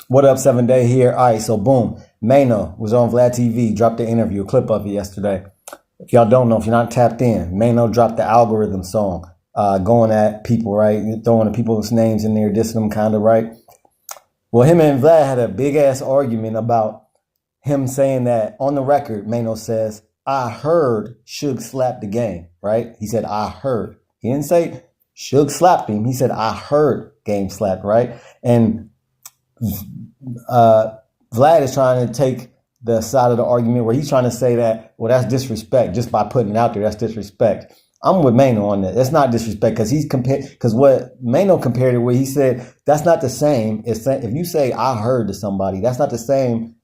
What up, 7 Day here? All right, so boom. Maino was on Vlad TV, dropped the interview, a clip of it yesterday. If y'all don't know, if you're not tapped in, Maino dropped the algorithm song, going at people, right? Throwing the people's names in there, dissing them kind of, right? Well, him and Vlad had a big ass argument about him saying that on the record, Maino says, I heard Suge slapped the game, right? He said, I heard. He didn't say Suge slapped him. He said, I heard Game slapped, right? And Vlad is trying to take the side of the argument where he's trying to say that, well, that's disrespect just by putting it out there. That's disrespect. I'm with Maino on that. That's not disrespect because what Maino compared it with, he said that's not the same. If you say I heard to somebody, that's not the same.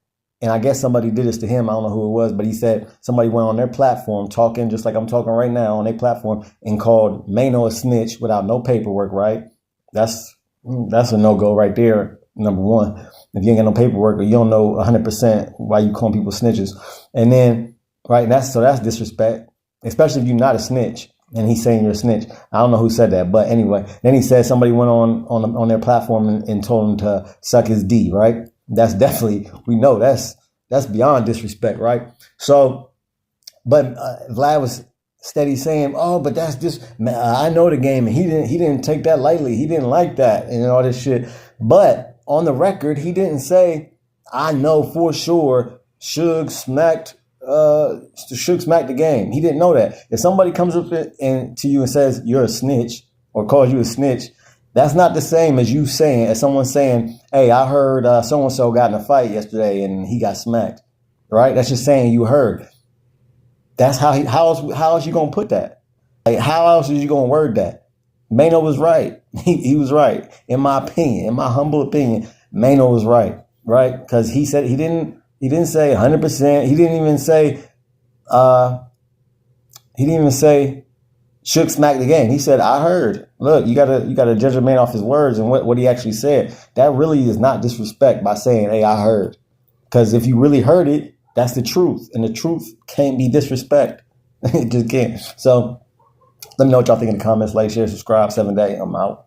And I guess somebody did this to him. I don't know who it was, but he said somebody went on their platform talking just like I'm talking right now on their platform and called Maino a snitch without no paperwork, right? That's a no-go right there. Number one, if you ain't got no paperwork or you don't know 100% why you calling people snitches. And then, right, that's disrespect, especially if you're not a snitch and he's saying you're a snitch. I don't know who said that, but anyway, then he said somebody went on their platform and told him to suck his D, right? That's definitely, we know that's beyond disrespect, right? So, but Vlad was steady saying, oh, but that's just, I know the game and he didn't take that lightly. He didn't like that and all this shit. But on the record, he didn't say, I know for sure Suge smacked the game. He didn't know that. If somebody comes up to you and says you're a snitch or calls you a snitch, that's not the same as someone saying, hey, I heard so-and-so got in a fight yesterday and he got smacked, right? That's just saying you heard. That's how else you going to put that? Like, how else is you going to word that? Maino was right. He was right. In my opinion, in my humble opinion, Maino was right, right? Because he said he didn't say 100%. He didn't even say Shook smacked the game. He said, I heard. Look, you gotta judge a man off his words and what he actually said. That really is not disrespect by saying, hey, I heard. Because if you really heard it, that's the truth. And the truth can't be disrespect. It just can't. So let me know what y'all think in the comments. Like, share, subscribe. 7 Day. I'm out.